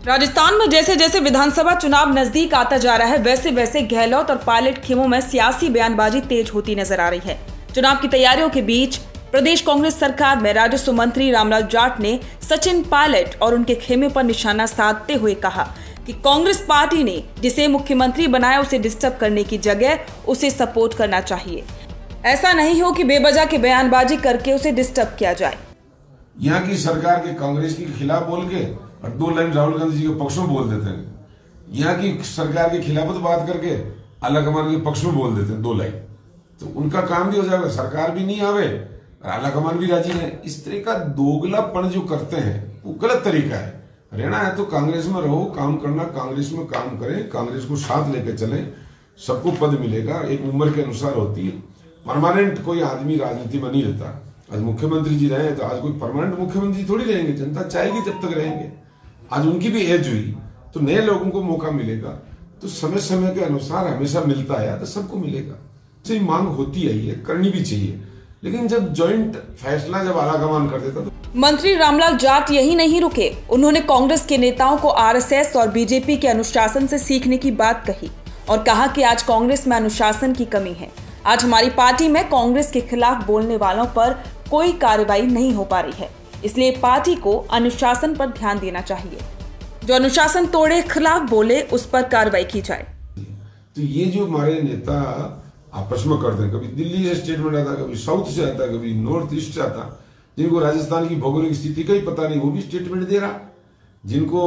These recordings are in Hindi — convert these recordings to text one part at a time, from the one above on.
राजस्थान में जैसे जैसे विधानसभा चुनाव नजदीक आता जा रहा है, वैसे वैसे गहलोत और पायलट खेमों में सियासी बयानबाजी तेज होती नजर आ रही है। चुनाव की तैयारियों के बीच प्रदेश कांग्रेस सरकार में राजस्व मंत्री रामलाल जाट ने सचिन पायलट और उनके खेमे पर निशाना साधते हुए कहा कि कांग्रेस पार्टी ने जिसे मुख्यमंत्री बनाया उसे डिस्टर्ब करने की जगह उसे सपोर्ट करना चाहिए। ऐसा नहीं हो कि बेवजह की बयानबाजी करके उसे डिस्टर्ब किया जाए। यहाँ की सरकार के कांग्रेस के खिलाफ बोल के और 2 लाइन राहुल गांधी जी के पक्ष में बोल देते हैं। यहाँ की सरकार के खिलाफ बात करके आलाकमान के पक्ष में बोल देते हैं 2 लाइन, तो उनका काम भी हो जाएगा, सरकार भी नहीं आवे और आलाकमान भी राजी है। इस तरह का दोगलापन जो करते हैं वो गलत तरीका है। रहना है तो कांग्रेस में रहो, काम करना, कांग्रेस में काम करें, कांग्रेस को साथ लेकर चले, सबको पद मिलेगा, एक उम्र के अनुसार होती है। परमानेंट कोई आदमी राजनीति में नहीं रहता। आज मुख्यमंत्री जी रहे तो आज कोई परमानेंट मुख्यमंत्री थोड़ी रहेंगे, जनता चाहेगी जब तक रहेंगे। आज उनकी भी एज हुई तो नए लोगों को मौका मिलेगा, तो समय समय के अनुसार हमेशा मिलता है तो सबको मिलेगा। सही मांग होती आई है, करनी भी चाहिए, लेकिन जब जॉइंट फैसला जब आलाकमान कर देता तो। मंत्री रामलाल जाट यही नहीं रुके, उन्होंने कांग्रेस के नेताओं को आरएसएस और बीजेपी के अनुशासन से सीखने की बात कही और कहा कि आज कांग्रेस में अनुशासन की कमी है। आज हमारी पार्टी में कांग्रेस के खिलाफ बोलने वालों पर कोई कार्रवाई नहीं हो पा रही है, इसलिए पार्टी को अनुशासन पर ध्यान देना चाहिए। जो अनुशासन तोड़े, खिलाफ बोले, उस पर कार्रवाई की जाए। तो ये जो हमारे नेता आपस में करते हैं, कभी दिल्ली से स्टेटमेंट आता, कभी साउथ से आता, कभी नॉर्थ ईस्ट से आता, जिनको राजस्थान की भौगोलिक स्थिति का ही पता नहीं वो भी स्टेटमेंट दे रहा। जिनको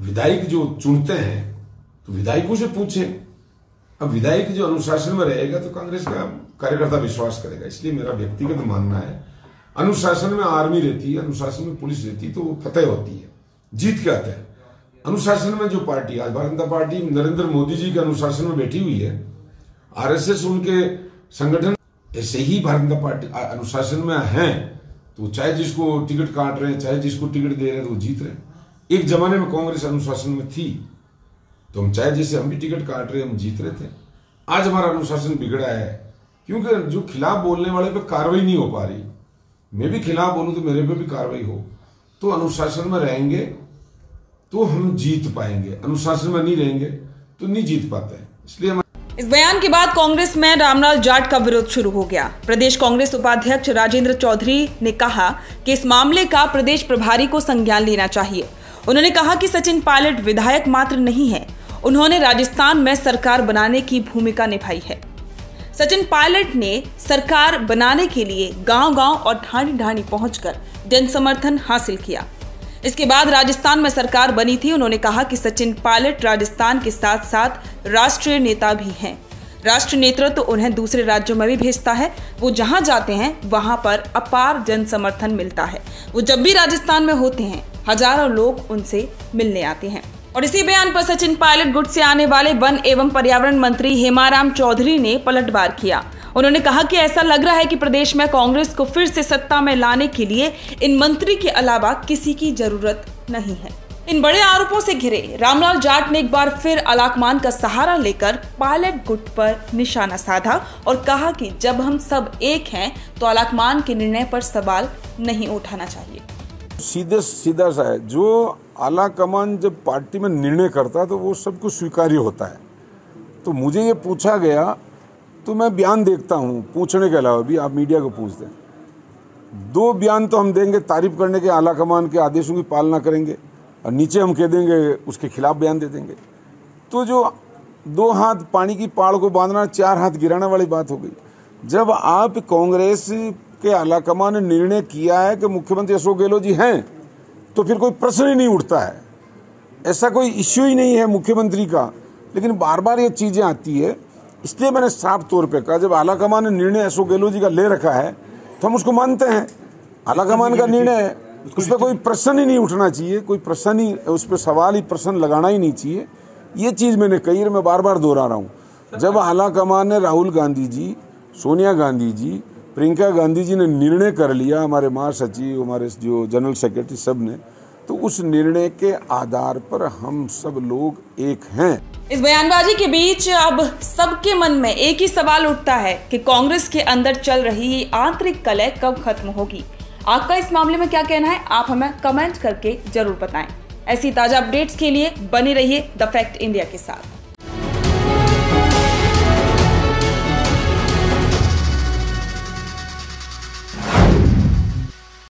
विधायक जो चुनते हैं तो विधायकों से पूछे। अब विधायक जो अनुशासन में रहेगा तो कांग्रेस का कार्यकर्ता विश्वास करेगा। इसलिए मेरा व्यक्तिगत मानना है, अनुशासन में आर्मी रहती है, अनुशासन में पुलिस रहती है, तो वो फतेह होती है, जीत के आते हैं। अनुशासन में जो पार्टी, आज भारतीय जनता पार्टी नरेंद्र मोदी जी के अनुशासन में बैठी हुई है, आरएसएस उनके संगठन ऐसे ही भारतीय जनता पार्टी अनुशासन में है, तो चाहे जिसको टिकट काट रहे हैं, चाहे जिसको टिकट दे रहे हैं, तो वो जीत रहे हैं। एक जमाने में कांग्रेस अनुशासन में थी तो हम चाहे जैसे हम भी टिकट काट रहे, हम जीत रहे थे। आज हमारा अनुशासन बिगड़ा है क्योंकि जो खिलाफ बोलने वाले पे कार्रवाई नहीं हो पा रही। मैं भी खिलाफ बोलूं तो मेरे पे भी कार्रवाई हो, तो अनुशासन में रहेंगे तो हम जीत पाएंगे, अनुशासन में नहीं रहेंगे तो नहीं जीत पाते। इसलिए इस बयान के बाद कांग्रेस में रामलाल जाट का विरोध शुरू हो गया। प्रदेश कांग्रेस उपाध्यक्ष राजेंद्र चौधरी ने कहा कि इस मामले का प्रदेश प्रभारी को संज्ञान लेना चाहिए। उन्होंने कहा कि सचिन पायलट विधायक मात्र नहीं है, उन्होंने राजस्थान में सरकार बनाने की भूमिका निभाई है। सचिन पायलट ने सरकार बनाने के लिए गांव-गांव और ढाणी-ढाणी पहुंचकर जन समर्थन हासिल किया। इसके बाद राजस्थान में सरकार बनी थी। उन्होंने कहा कि सचिन पायलट राजस्थान के साथ साथ राष्ट्रीय नेता भी हैं। राष्ट्रीय नेतृत्व तो उन्हें दूसरे राज्यों में भी भेजता है। वो जहां जाते हैं वहां पर अपार जन समर्थन मिलता है। वो जब भी राजस्थान में होते हैं, हजारों लोग उनसे मिलने आते हैं। और इसी बयान पर सचिन पायलट गुट से आने वाले वन एवं पर्यावरण मंत्री हेमाराम चौधरी ने पलटवार किया। उन्होंने कहा कि ऐसा लग रहा है कि प्रदेश में कांग्रेस को फिर से सत्ता में लाने के लिए इन मंत्री के अलावा किसी की जरूरत नहीं है। इन बड़े आरोपों से घिरे रामलाल जाट ने एक बार फिर आलाकमान का सहारा लेकर पायलट गुट पर निशाना साधा और कहा कि जब हम सब एक हैं तो आलाकमान के निर्णय पर सवाल नहीं उठाना चाहिए। सीधे सीधा सा है, जो आलाकमान जब पार्टी में निर्णय करता है तो वो सबको स्वीकार्य होता है। तो मुझे ये पूछा गया तो मैं बयान देखता हूँ, पूछने के अलावा भी आप मीडिया को पूछ दें। 2 बयान तो हम देंगे तारीफ करने के, आलाकमान के आदेशों की पालना करेंगे, और नीचे हम कह देंगे उसके खिलाफ बयान दे देंगे। तो जो 2 हाथ पानी की पाड़ को बांधना, 4 हाथ गिराने वाली बात हो गई। जब आप कांग्रेस के आलाकमान ने निर्णय किया है कि मुख्यमंत्री अशोक गहलोत जी हैं, तो फिर कोई प्रश्न ही नहीं उठता है, ऐसा कोई इश्यू ही नहीं है मुख्यमंत्री का। लेकिन बार बार ये चीजें आती है, इसलिए मैंने साफ तौर पे कहा जब आलाकमान ने निर्णय अशोक गहलोत जी का ले रखा है तो हम उसको मानते हैं। आलाकमान का निर्णय है, उस पर कोई प्रश्न ही नहीं उठना चाहिए, कोई प्रश्न ही, उस पर सवाल ही, प्रश्न लगाना ही नहीं चाहिए। ये चीज़ मैंने कही और मैं बार बार दोहरा रहा हूँ। जब आलाकमान ने राहुल गांधी जी, सोनिया गांधी जी, प्रियंका गांधी जी ने निर्णय कर लिया, हमारे महासचिव, हमारे जो जनरल सेक्रेटरी सब ने, तो उस निर्णय के आधार पर हम सब लोग एक हैं। इस बयानबाजी के बीच अब सबके मन में एक ही सवाल उठता है कि कांग्रेस के अंदर चल रही आंतरिक कलह कब खत्म होगी। आपका इस मामले में क्या कहना है, आप हमें कमेंट करके जरूर बताएं। ऐसी ताजा अपडेट्स के लिए बने रहिए द फैक्ट इंडिया के साथ।